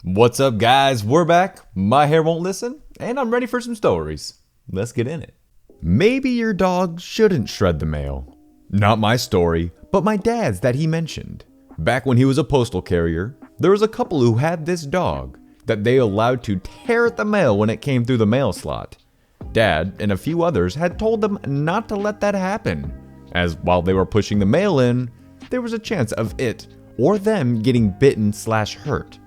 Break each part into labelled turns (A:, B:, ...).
A: What's up, guys? We're back. My hair won't listen, and I'm ready for some stories. Let's get in it. Maybe your dog shouldn't shred the mail. Not my story, but my dad's that he mentioned. Back when he was a postal carrier, there was a couple who had this dog that they allowed to tear at the mail when it came through the mail slot. Dad and a few others had told them not to let that happen, as while they were pushing the mail in, there was a chance of it or them getting bitten/hurt.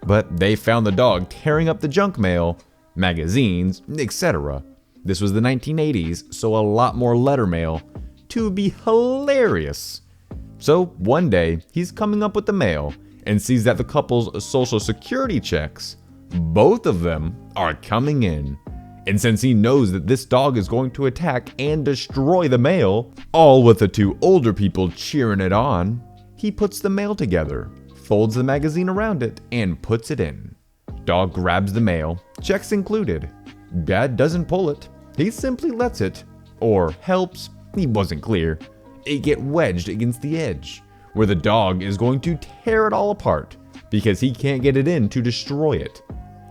A: But they found the dog tearing up the junk mail, magazines, etc. This was the 1980s, so a lot more letter mail to be hilarious. So one day, he's coming up with the mail and sees that the couple's social security checks, both of them, are coming in. And since he knows that this dog is going to attack and destroy the mail, all with the two older people cheering it on, he puts the mail together, folds the magazine around it, and puts it in. Dog grabs the mail, checks included. Dad doesn't pull it, he simply lets it, or helps, he wasn't clear, it get wedged against the edge, where the dog is going to tear it all apart, because he can't get it in to destroy it.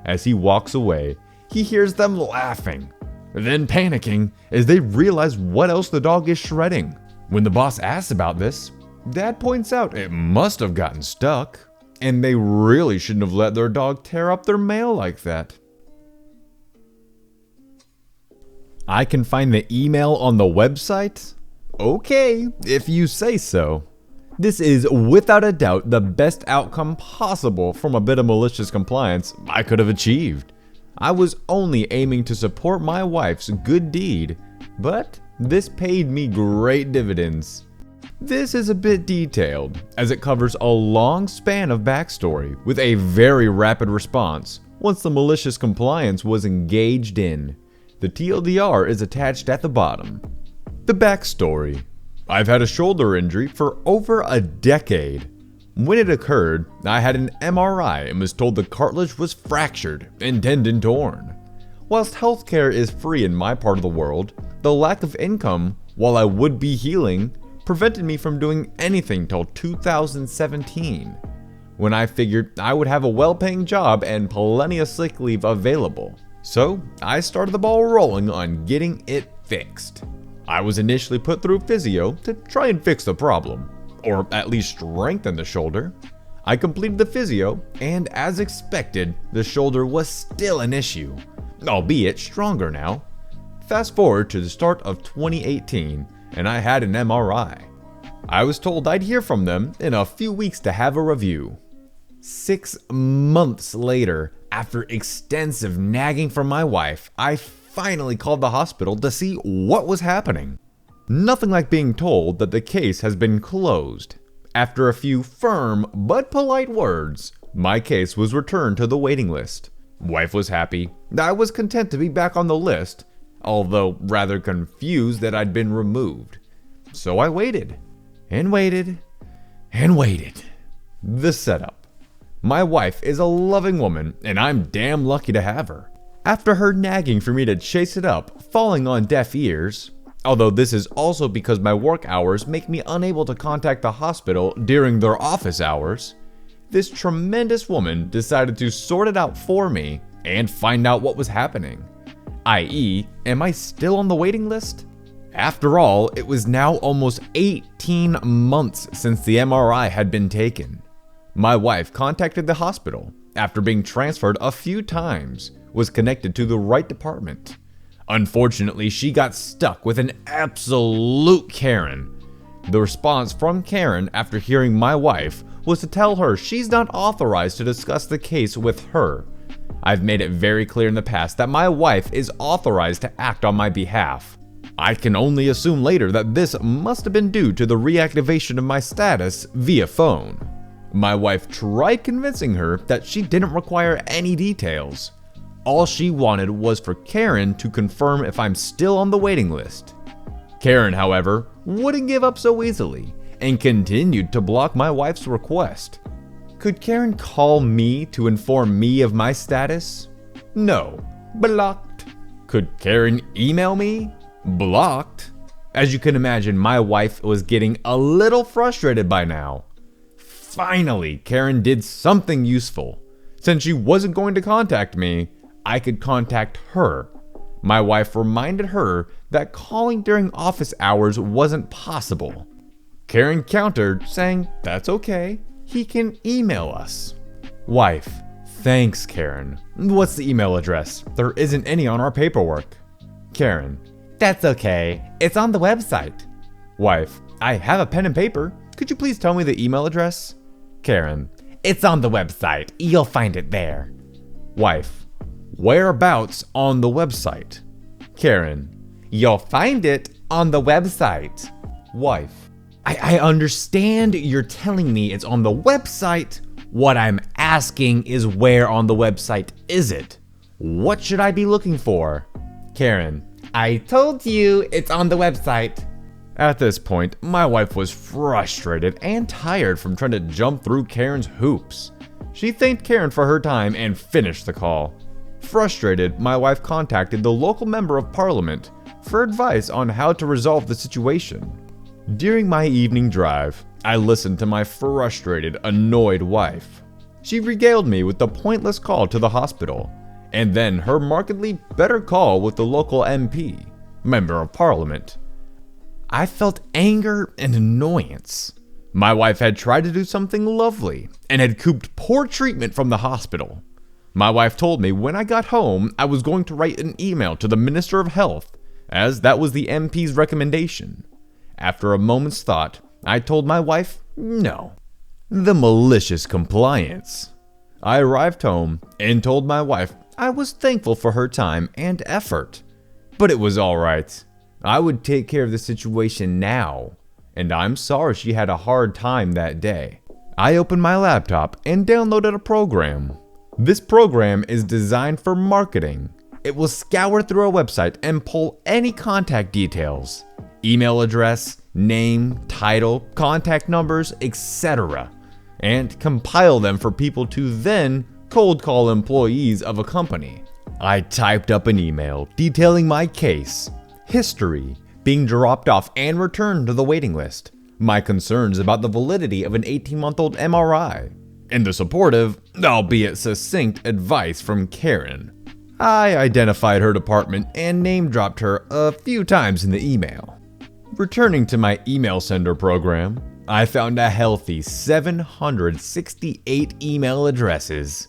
A: As he walks away, he hears them laughing, then panicking as they realize what else the dog is shredding. When the boss asks about this, Dad points out it must have gotten stuck, and they really shouldn't have let their dog tear up their mail like that. I can find the email on the website? Okay, if you say so. This is without a doubt the best outcome possible from a bit of malicious compliance I could have achieved. I was only aiming to support my wife's good deed, but this paid me great dividends. This is a bit detailed, as it covers a long span of backstory with a very rapid response once the malicious compliance was engaged in. The TLDR is attached at the bottom. The backstory. I've had a shoulder injury for over a decade. When it occurred, I had an MRI and was told the cartilage was fractured and tendon torn. Whilst healthcare is free in my part of the world, the lack of income, while I would be healing, prevented me from doing anything till 2017, when I figured I would have a well-paying job and plenty of sick leave available. So I started the ball rolling on getting it fixed. I was initially put through physio to try and fix the problem, or at least strengthen the shoulder. I completed the physio, and as expected, the shoulder was still an issue, albeit stronger now. Fast forward to the start of 2018, and I had an MRI. I was told I'd hear from them in a few weeks to have a review. 6 months later, after extensive nagging from my wife, I finally called the hospital to see what was happening. Nothing like being told that the case has been closed. After a few firm but polite words, my case was returned to the waiting list. Wife was happy. I was content to be back on the list, although rather confused that I'd been removed. So I waited, and waited, and waited. The setup. My wife is a loving woman, and I'm damn lucky to have her. After her nagging for me to chase it up, falling on deaf ears, although this is also because my work hours make me unable to contact the hospital during their office hours, this tremendous woman decided to sort it out for me and find out what was happening. i.e., am I still on the waiting list? After all, it was now almost 18 months since the MRI had been taken. My wife contacted the hospital after being transferred a few times, was connected to the right department. Unfortunately, she got stuck with an absolute Karen. The response from Karen after hearing my wife was to tell her she's not authorized to discuss the case with her. I've made it very clear in the past that my wife is authorized to act on my behalf. I can only assume later that this must have been due to the reactivation of my status via phone. My wife tried convincing her that she didn't require any details. All she wanted was for Karen to confirm if I'm still on the waiting list. Karen, however, wouldn't give up so easily and continued to block my wife's request. Could Karen call me to inform me of my status? No, blocked. Could Karen email me? Blocked. As you can imagine, my wife was getting a little frustrated by now. Finally, Karen did something useful. Since she wasn't going to contact me, I could contact her. My wife reminded her that calling during office hours wasn't possible. Karen countered, saying that's okay, he can email us. Wife: thanks, Karen. What's the email address? There isn't any on our paperwork. Karen: that's okay, it's on the website. Wife: I have a pen and paper. Could you please tell me the email address? Karen: it's on the website. You'll find it there. Wife: whereabouts on the website? Karen: you'll find it on the website. Wife: I understand you're telling me it's on the website. What I'm asking is where on the website is it? What should I be looking for? Karen: I told you it's on the website. At this point, my wife was frustrated and tired from trying to jump through Karen's hoops. She thanked Karen for her time and finished the call. Frustrated, my wife contacted the local member of parliament for advice on how to resolve the situation. During my evening drive, I listened to my frustrated, annoyed wife. She regaled me with the pointless call to the hospital, and then her markedly better call with the local MP, member of parliament. I felt anger and annoyance. My wife had tried to do something lovely and had cooped poor treatment from the hospital. My wife told me when I got home I was going to write an email to the Minister of Health, as that was the MP's recommendation. After a moment's thought, I told my wife no. The malicious compliance. I arrived home and told my wife I was thankful for her time and effort, but it was alright. I would take care of the situation now, and I'm sorry she had a hard time that day. I opened my laptop and downloaded a program. This program is designed for marketing. It will scour through a website and pull any contact details, email address, name, title, contact numbers, etc., and compile them for people to then cold call employees of a company. I typed up an email detailing my case, history, being dropped off and returned to the waiting list, my concerns about the validity of an 18-month-old MRI, and the supportive, albeit succinct, advice from Karen. I identified her department and name-dropped her a few times in the email. Returning to my email sender program, I found a healthy 768 email addresses.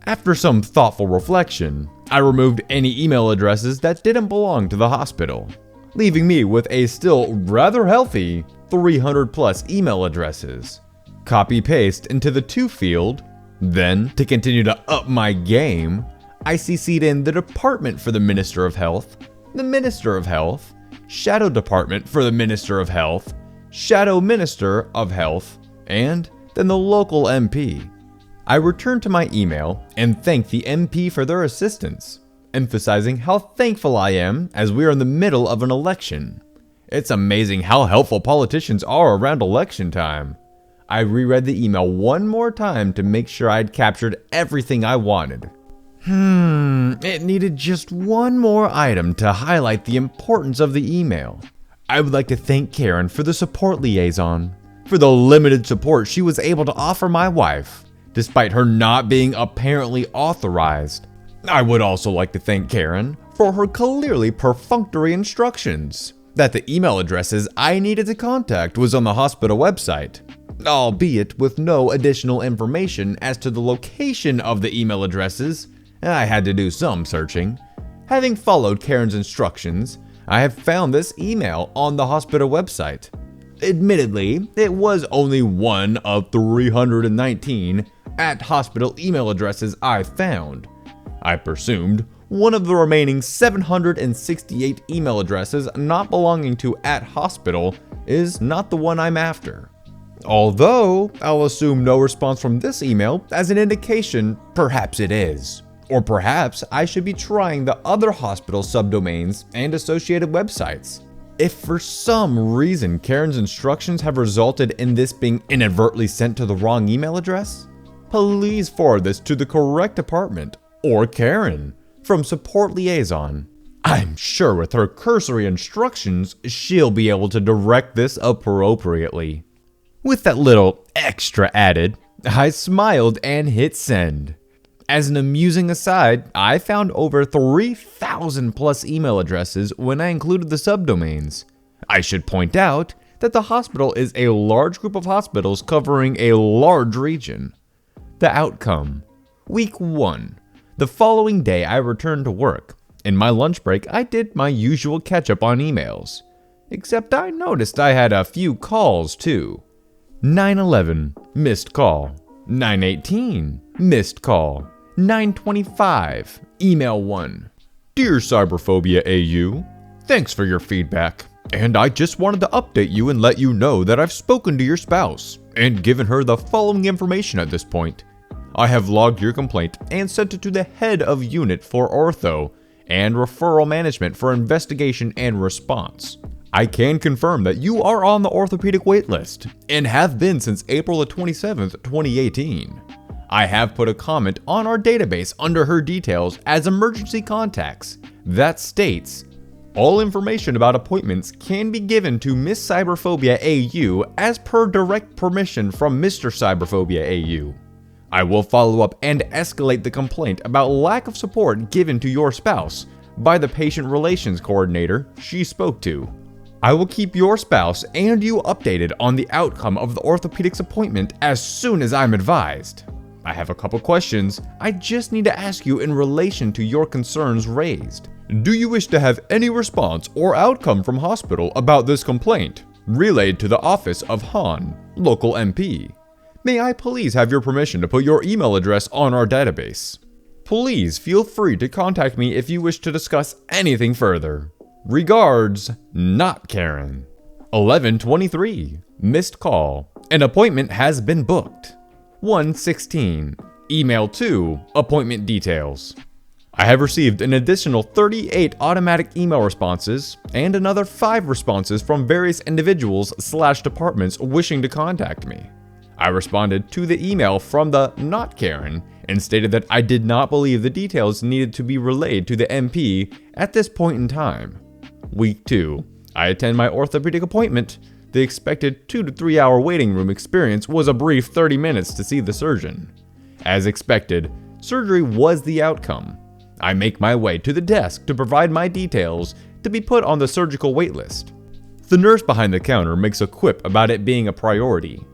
A: After some thoughtful reflection, I removed any email addresses that didn't belong to the hospital, leaving me with a still rather healthy 300 plus email addresses. Copy-paste into the to field, then, to continue to up my game, I CC'd in the Department for the Minister of Health, the Minister of Health, Shadow Department for the Minister of Health, Shadow Minister of Health, and then the local MP. I returned to my email and thanked the MP for their assistance, emphasizing how thankful I am as we are in the middle of an election. It's amazing how helpful politicians are around election time. I reread the email one more time to make sure I'd captured everything I wanted. It needed just one more item to highlight the importance of the email. I would like to thank Karen for the support liaison, for the limited support she was able to offer my wife, despite her not being apparently authorized. I would also like to thank Karen for her clearly perfunctory instructions that the email addresses I needed to contact was on the hospital website, albeit with no additional information as to the location of the email addresses. I had to do some searching. Having followed Karen's instructions, I have found this email on the hospital website. Admittedly, it was only one of 319 at-hospital email addresses I found. I presumed one of the remaining 768 email addresses not belonging to at-hospital is not the one I'm after. Although, I'll assume no response from this email as an indication perhaps it is. Or perhaps I should be trying the other hospital subdomains and associated websites. If for some reason Karen's instructions have resulted in this being inadvertently sent to the wrong email address, please forward this to the correct department or Karen from Support Liaison. I'm sure with her cursory instructions, she'll be able to direct this appropriately. With that little extra added, I smiled and hit send. As an amusing aside, I found over 3,000 plus email addresses when I included the subdomains. I should point out that the hospital is a large group of hospitals covering a large region. The outcome. Week 1. The following day I returned to work. In my lunch break, I did my usual catch-up on emails. Except I noticed I had a few calls too. 9/11, missed call. 9/18, missed call. 9/25, email 1. Dear Cyberphobia AU, thanks for your feedback. And I just wanted to update you and let you know that I've spoken to your spouse and given her the following information at this point. I have logged your complaint and sent it to the head of unit for ortho and referral management for investigation and response. I can confirm that you are on the orthopedic waitlist and have been since April the 27th, 2018. I have put a comment on our database under her details as emergency contacts that states, all information about appointments can be given to Miss Cyberphobia AU as per direct permission from Mr. Cyberphobia AU. I will follow up and escalate the complaint about lack of support given to your spouse by the patient relations coordinator she spoke to. I will keep your spouse and you updated on the outcome of the orthopedics appointment as soon as I'm advised. I have a couple questions I just need to ask you in relation to your concerns raised. Do you wish to have any response or outcome from hospital about this complaint relayed to the office of Han, local MP? May I please have your permission to put your email address on our database? Please feel free to contact me if you wish to discuss anything further. Regards, not Karen. 11/23, missed call. An appointment has been booked. 1/16, email 2, appointment details. I have received an additional 38 automatic email responses and another 5 responses from various individuals/departments wishing to contact me. I responded to the email from the not Karen and stated that I did not believe the details needed to be relayed to the MP at this point in time. Week 2. I attend my orthopedic appointment. The expected 2 to 3 hour waiting room experience was a brief 30 minutes to see the surgeon. As expected, surgery was the outcome. I make my way to the desk to provide my details to be put on the surgical waitlist. The nurse behind the counter makes a quip about it being a priority.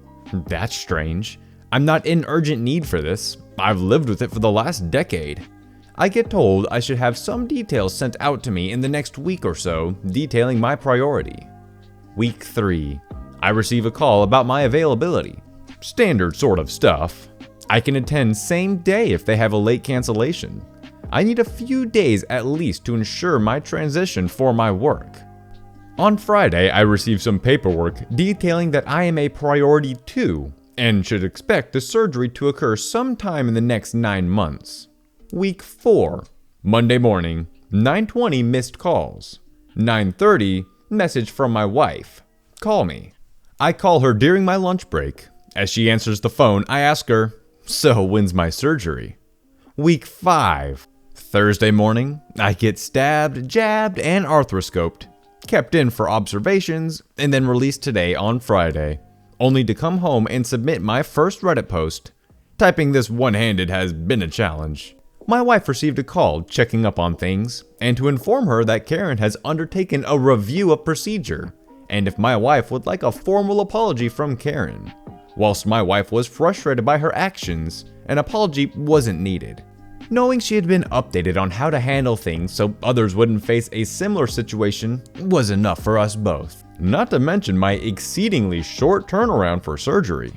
A: That's strange. I'm not in urgent need for this. I've lived with it for the last decade. I get told I should have some details sent out to me in the next week or so detailing my priority. Week 3. I receive a call about my availability. Standard sort of stuff. I can attend same day if they have a late cancellation. I need a few days at least to ensure my transition for my work. On Friday, I received some paperwork detailing that I am a priority 2 and should expect the surgery to occur sometime in the next 9 months. Week 4. Monday morning, 9:20 missed calls. 9:30, message from my wife. Call me. I call her during my lunch break. As she answers the phone, I ask her, so when's my surgery? Week 5. Thursday morning, I get stabbed, jabbed, and arthroscoped. Kept in for observations, and then released today on Friday. Only to come home and submit my first Reddit post. Typing this one-handed has been a challenge. My wife received a call checking up on things, and to inform her that Karen has undertaken a review of procedure, and if my wife would like a formal apology from Karen. Whilst my wife was frustrated by her actions, an apology wasn't needed. Knowing she had been updated on how to handle things so others wouldn't face a similar situation was enough for us both. Not to mention my exceedingly short turnaround for surgery.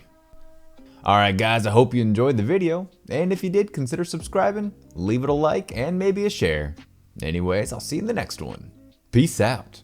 A: Alright guys, I hope you enjoyed the video, and if you did, consider subscribing, leave it a like, and maybe a share. Anyways, I'll see you in the next one. Peace out.